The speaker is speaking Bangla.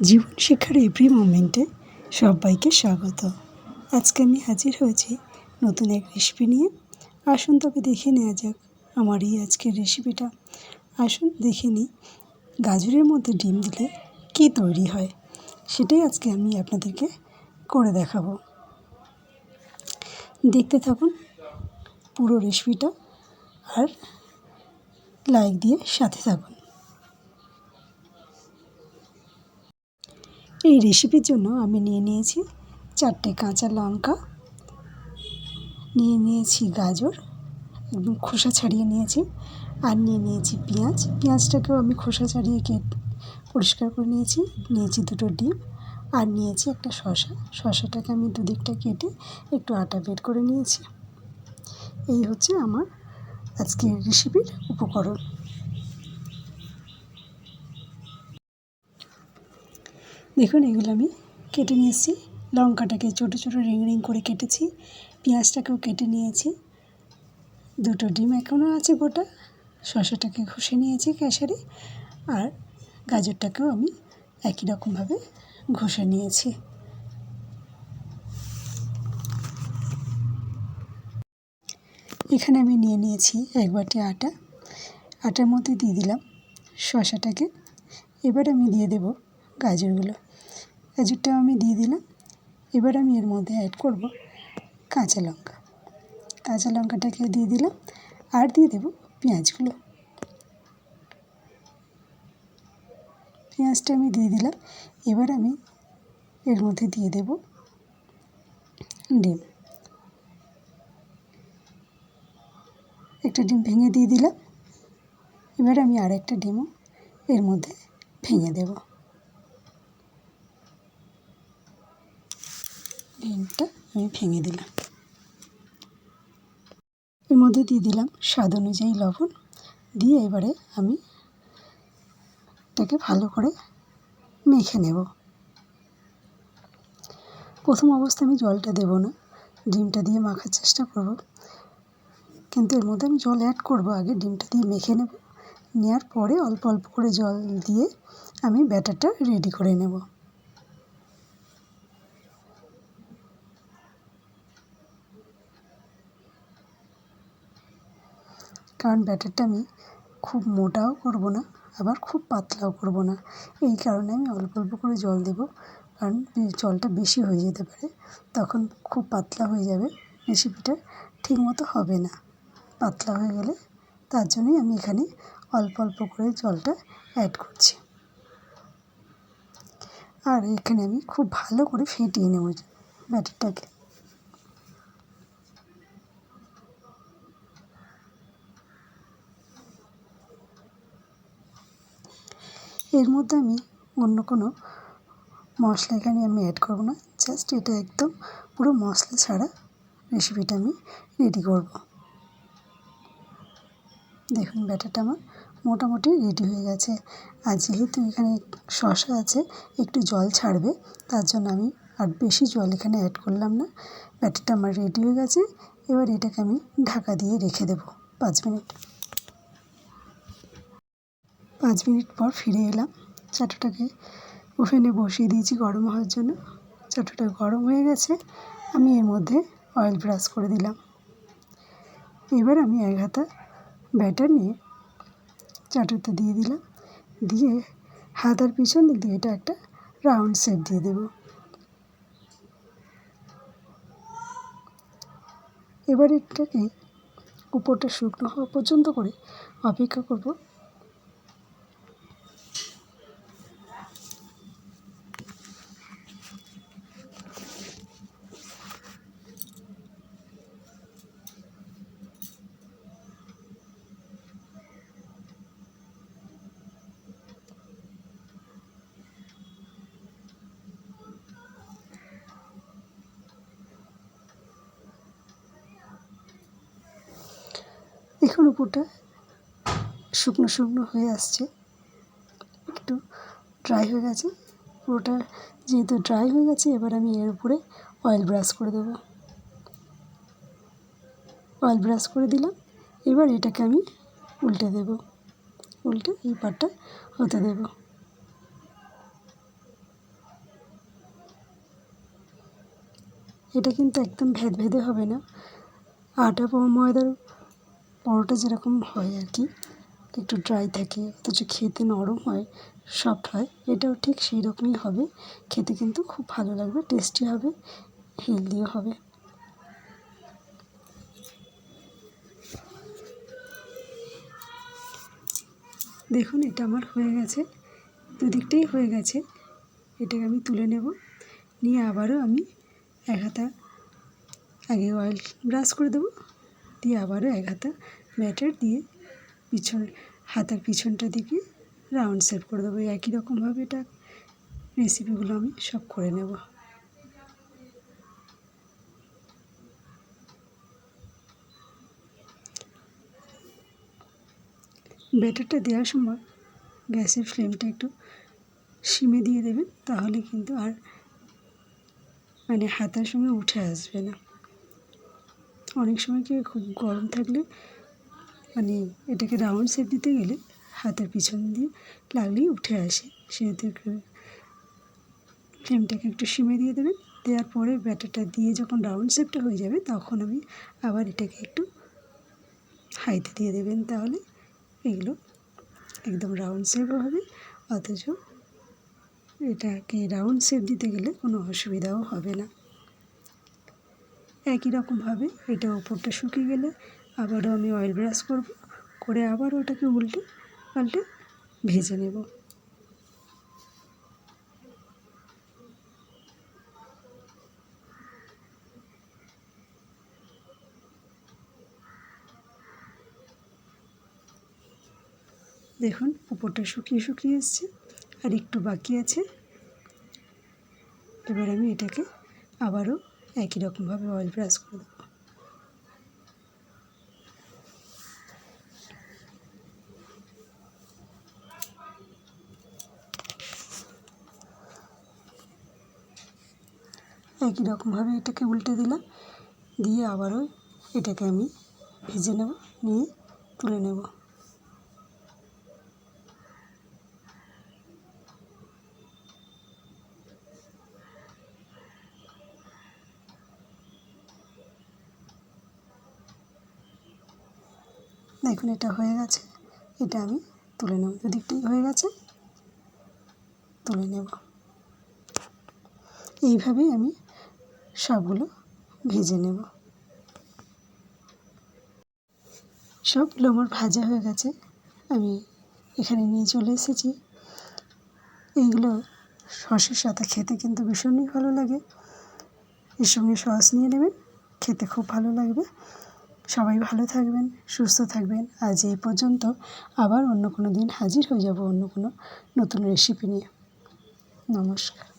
জীবন শিক্ষার এভরি মোমেন্টে সবাইকে স্বাগত। আজকে আমি হাজির হয়েছি নতুন এক রেসিপি নিয়ে। আসুন তবে দেখে নেওয়া যাক আমার এই আজকের রেসিপিটা। আসুন দেখে নিই গাজরের মধ্যে ডিম দিলে কী তৈরি হয়, সেটাই আজকে আমি আপনাদেরকে করে দেখাবো। দেখতে থাকুন পুরো রেসিপিটা আর লাইক দিয়ে সাথে থাকুন। এই রেসিপির জন্য আমি নিয়ে নিয়েছি 4টে কাঁচা লঙ্কা, নিয়ে নিয়েছি গাজর, একদম খোসা ছাড়িয়ে নিয়েছি, আর নিয়ে নিয়েছি পেঁয়াজ। পেঁয়াজটাকেও আমি খোসা ছাড়িয়ে পরিষ্কার করে নিয়েছি। নিয়েছি 2টো ডিম, আর নিয়েছি একটা শসা। শসাটাকে আমি দুদিকটা কেটে একটু আটা বের করে নিয়েছি। এই হচ্ছে আমার আজকের রেসিপির উপকরণ। দেখুন এগুলো আমি কেটে নিয়েছি। লঙ্কাটাকে ছোটো ছোটো রিং রিং করে কেটেছি, পেঁয়াজটাকেও কেটে নিয়েছি, 2টো ডিম এখনও আছে গোটা, শসাটাকে ঘষে নিয়েছি কেশারে, আর গাজরটাকেও আমি একই রকমভাবে ঘষে নিয়েছি। এখানে আমি নিয়ে নিয়েছি 1 বাটি আটা। আটার মধ্যে দিয়ে দিলাম শসাটাকে। এবার আমি দিয়ে দেব গাজরগুলো। গাজরটাও আমি দিয়ে দিলাম। এবার আমি এর মধ্যে অ্যাড করব কাঁচা লঙ্কা। কাঁচা লঙ্কাটাকে দিয়ে দিলাম, আর দিয়ে দেব পেঁয়াজগুলো। পেঁয়াজটা আমি দিয়ে দিলাম। এবার আমি এর মধ্যে দিয়ে দেব ডিম। একটা ডিম ভেঙে দিয়ে দিলাম। এবার আমি আরেকটা ডিমও এর মধ্যে ভেঙে দেব। ডিমটা আমি ভেঙে দিলাম। এর মধ্যে দিয়ে দিলাম স্বাদ অনুযায়ী লবণ, দিয়ে এবারে আমি এটাকে ভালো করে মেখে নেব। প্রথম অবস্থায় আমি জলটা দেব না, ডিমটা দিয়ে মাখার চেষ্টা করব, কিন্তু এর মধ্যে আমি জল অ্যাড করব। আগে ডিমটা দিয়ে মেখে নেব, নেওয়ার পরে অল্প অল্প করে জল দিয়ে আমি ব্যাটারটা রেডি করে নেব। কারণ ব্যাটারটা আমি খুব মোটাও করব না, আবার খুব পাতলাও করব না। এই কারণে আমি অল্প অল্প করে জল দেব, কারণ জলটা বেশি হয়ে যেতে পারে, তখন খুব পাতলা হয়ে যাবে, রেসিপিটা ঠিকমতো হবে না। পাতলা হয়ে গেলে তার জন্যই আমি এখানে অল্প অল্প করে জলটা অ্যাড করছি। আর এখানে আমি খুব ভালো করে ফেটিয়ে নেব ব্যাটারটাকে। এর মধ্যে আমি অন্য কোনো মশলা এখানে আমি অ্যাড করব না, জাস্ট এটা একদম পুরো মশলা ছাড়া রেসিপিটা আমি রেডি করব। দেখুন ব্যাটারটা আমার মোটামুটি রেডি হয়ে গেছে। আর যেহেতু এখানে শসা আছে, একটু জল ছাড়বে, তার জন্য আমি আর বেশি জল এখানে অ্যাড করলাম না। ব্যাটারটা আমার রেডি হয়ে গেছে। এবার এটাকে আমি ঢাকা দিয়ে রেখে দেব 5 মিনিট। 5 মিনিট পর ফিরে এলাম। চাটুটাকে ওভেনে বসিয়ে দিয়েছি গরম হওয়ার জন্য। চাটুটা গরম হয়ে গেছে। আমি এর মধ্যে অয়েল ব্রাশ করে দিলাম। এবার আমি 1 হাতা ব্যাটার নিয়ে চাটুতে দিয়ে দিলাম, দিয়ে হাতার পিছন দিক দিয়ে এটা একটা রাউন্ড শেপ দিয়ে দেব। এবার এটাকে উপরটা শুকনো হওয়া পর্যন্ত করে অপেক্ষা করব। এখন উপরটা শুকনো শুকনো হয়ে আসছে, একটু ড্রাই হয়ে গেছে পুরোটা। যেহেতু ড্রাই হয়ে গেছে, এবার আমি এর উপরে অয়েল ব্রাশ করে দেব। অয়েল ব্রাশ করে দিলাম। এবার এটাকে আমি উল্টে দেব, উল্টে এই পাটটা হতে দেব। এটা কিন্তু একদম ভেদভেদে হবে না, আটা ময়দার পরোটা যেরকম হয় আর কি, একটু ড্রাই থাকে অথচ খেতে নরম হয়, সফট হয়, এটাও ঠিক সেই রকমই হবে। খেতে কিন্তু খুব ভালো লাগবে, টেস্টি হবে, হেলদিও হবে। দেখুন এটা আমার হয়ে গেছে, দুদিকটাই হয়ে গেছে। এটাকে আমি তুলে নেব, নিয়ে আবারও আমি এক হাতা আগে অয়েল ব্রাশ করে দেবো, দিয়ে আবারও এক হাতা ব্যাটার দিয়ে হাতার পিছনটা দিকে রাউন্ড শেপ করে দেবো। একই রকমভাবে এটা রেসিপিগুলো আমি সব করে নেব। ব্যাটারটা দেওয়ার সময় গ্যাসের ফ্লেমটা একটু সিমে দিয়ে দেবেন, তাহলে কিন্তু আর হাতার সঙ্গে উঠে আসবে না। অনেক সময় কি খুব গরম থাকলে এটাকে রাউন্ড শেপ দিতে গেলে হাতের পিছন দিয়ে লাগলেই উঠে আসে, সেহেতু ফ্লেমটাকে একটু সিমে দিয়ে দেবেন। দেওয়ার পরে ব্যাটারটা দিয়ে যখন রাউন্ড শেপটা হয়ে যাবে তখন আমি আবার এটাকে একটু হাইতে দিয়ে দেবেন, তাহলে এগুলো একদম রাউন্ড শেপও হবে, অথচ এটাকে রাউন্ড শেপ দিতে গেলে কোনো অসুবিধাও হবে না। একই রকমভাবে এটা ওপরটা শুকিয়ে গেলে আবারও আমি অয়েল ব্রাশ করব, করে আবারও ওটাকে উল্টে পাল্টে ভেজে নেব। দেখুন ওপরটা শুকিয়ে এসছে, আর একটু বাকি আছে। এবার আমি এটাকে আবারও একই রকমভাবে অয়েল ব্রাশ করে দেবো। একই রকমভাবে এটাকে উল্টে দিলাম, দিয়ে আবারও এটাকে আমি ভেজে নেব, নিয়ে তুলে নেব। দেখুন এটা হয়ে গেছে, এটা আমি তুলে নেব। দুদিকটাই হয়ে গেছে, তুলে নেব। এইভাবেই আমি সবগুলো ভেজে নেব। সবগুলো আমার ভাজা হয়ে গেছে, আমি এখানে নিয়ে চলে এসেছি। এইগুলো সসের সাথে খেতে কিন্তু ভীষণই ভালো লাগে। এর সঙ্গে সস নিয়ে নেবেন, খেতে খুব ভালো লাগবে। সবাই ভালো থাকবেন, সুস্থ থাকবেন। আজ এই পর্যন্ত, আবার অন্য কোনো দিন হাজির হয়ে যাব অন্য কোনো নতুন রেসিপি নিয়ে। নমস্কার।